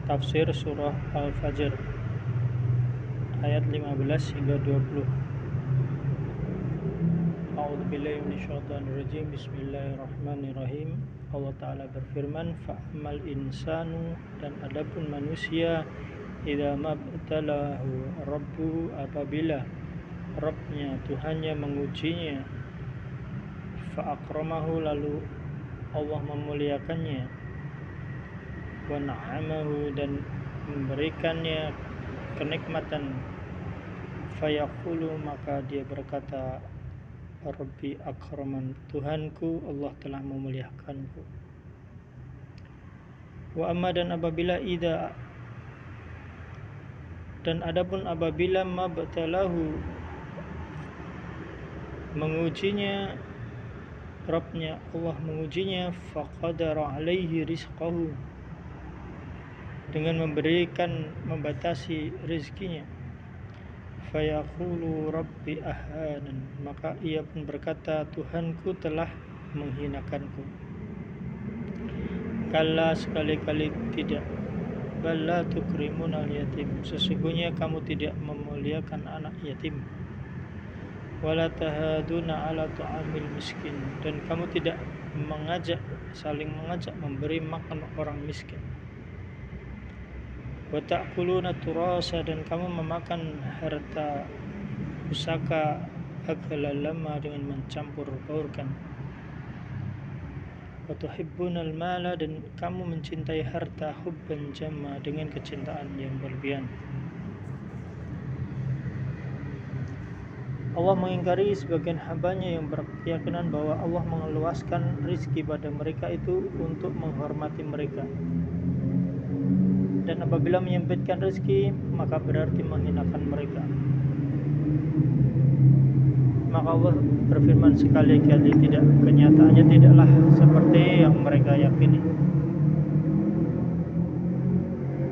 Tafsir Surah Al-Fajr ayat 15 hingga 20. A'udzubillahi minasyaitonirrajim. Bismillahirrahmanirrahim. Allah Ta'ala berfirman, fa'amal insanu, dan adapun manusia, idza mabtalahu rabbuhu, apabila Rabbnya, Tuhannya mengujinya, fa'akramahu, lalu Allah memuliakannya, wa na'amahu, dan memberikannya kenikmatan, fayaqulu, maka dia berkata, Rabbi akraman, Tuhanku, Allah telah memuliakanku. Wa amma, dan apabila adapun apabila mabtalahu, mengujinya Rabbnya, Allah mengujinya, faqadara alaihi rizqahu, dengan membatasi rizkinya, fayaqulu Rabbi ahanan, maka ia pun berkata, Tuhanku telah menghinakanku. Kalla, sekali-kali tidak, bala tukrimun al-yatim, sesungguhnya kamu tidak memuliakan anak yatim, wala tahaduna ala ta'amil miskin, dan kamu tidak saling mengajak memberi makan orang miskin. Wa ta'kuluna turasa, dan kamu memakan harta pusaka akalan lama, dengan mencampur baurkan. Wa tuhibbunal mala, dan kamu mencintai harta hubban jamma, dengan kecintaan yang berlebihan. Allah mengingkari sebagian hambanya yang berkeyakinan bahwa Allah mengeluaskan rizki pada mereka itu untuk menghormati mereka, dan apabila menyempitkan rizki maka berarti menghinakan mereka. Maka Allah berfirman, sekali-kali tidak, kenyataannya tidaklah seperti yang mereka yakini.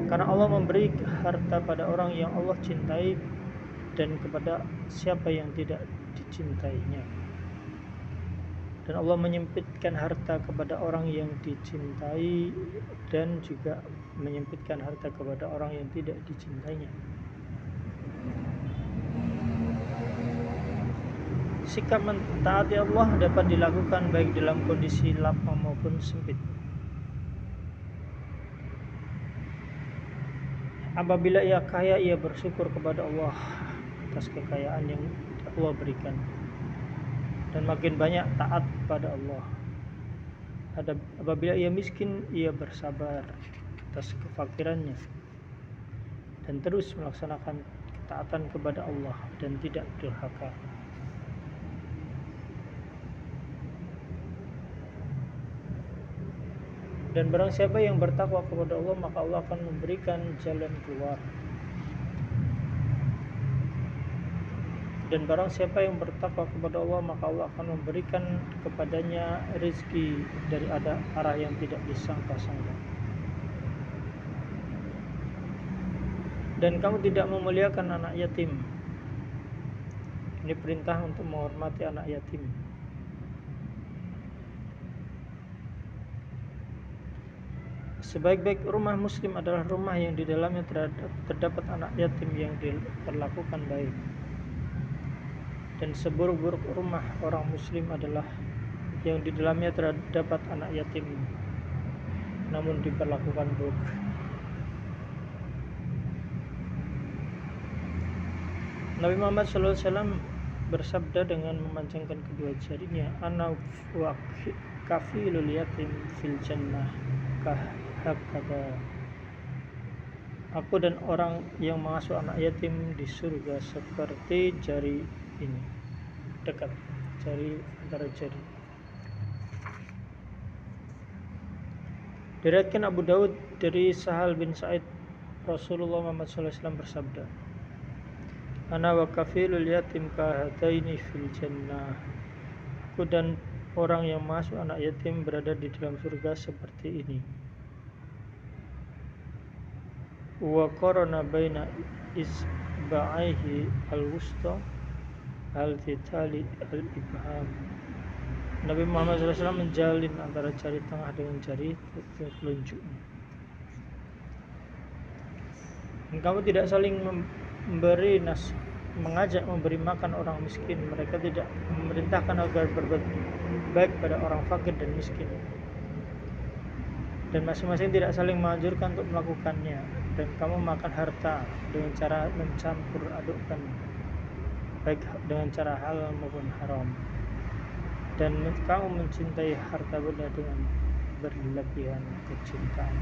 Karena Allah memberi harta pada orang yang Allah cintai dan kepada siapa yang tidak dicintainya, dan Allah menyempitkan harta kepada orang yang dicintai dan juga menyempitkan harta kepada orang yang tidak dicintainya. Sikap mentaati Allah dapat dilakukan baik dalam kondisi lapang maupun sempit. Apabila ia kaya, ia bersyukur kepada Allah atas kekayaan yang Allah berikan, dan makin banyak taat kepada Allah. Apabila ia miskin, ia bersabar atas kefakirannya dan terus melaksanakan ketaatan kepada Allah dan tidak durhaka. Dan barang siapa yang bertakwa kepada Allah, maka Allah akan memberikan jalan keluar. Dan barang siapa yang bertakwa kepada Allah, maka Allah akan memberikan kepadanya rezeki dari arah yang tidak disangka-sangka. Dan kamu tidak memuliakan anak yatim. Ini perintah untuk menghormati anak yatim. Sebaik-baik rumah muslim adalah rumah yang di dalamnya terdapat anak yatim yang diperlakukan baik. Dan seburuk-buruk rumah orang muslim adalah yang di dalamnya terdapat anak yatim namun diperlakukan buruk. Nabi Muhammad SAW bersabda dengan memancangkan kedua jarinya, ana wa kafilul yatim fil jannah kahakada, aku dan orang yang mengasuh anak yatim di surga seperti jari ini, dekat jari antara jari. Diriwayatkan Abu Daud dari Sahal bin Sa'id, Rasulullah Muhammad SAW bersabda, ana wa kafilul yatim kahataini fil jannah, aku dan orang yang mengasuh anak yatim berada di dalam surga seperti ini. Wa qarana baina isba'aihi al-wusta al-titali al-ibham. Nabi Muhammad SAW menjalin antara jari tengah dengan jari telunjuknya. Dan kamu tidak saling mengajak memberi makan orang miskin. Mereka tidak memerintahkan agar berbuat baik pada orang fakir dan miskin, dan masing-masing tidak saling menganjurkan untuk melakukannya. Dan kamu makan harta dengan cara mencampur adukkan, baik dengan cara halal maupun haram. Dan kamu mencintai harta benda dengan berlebihan kecintaan.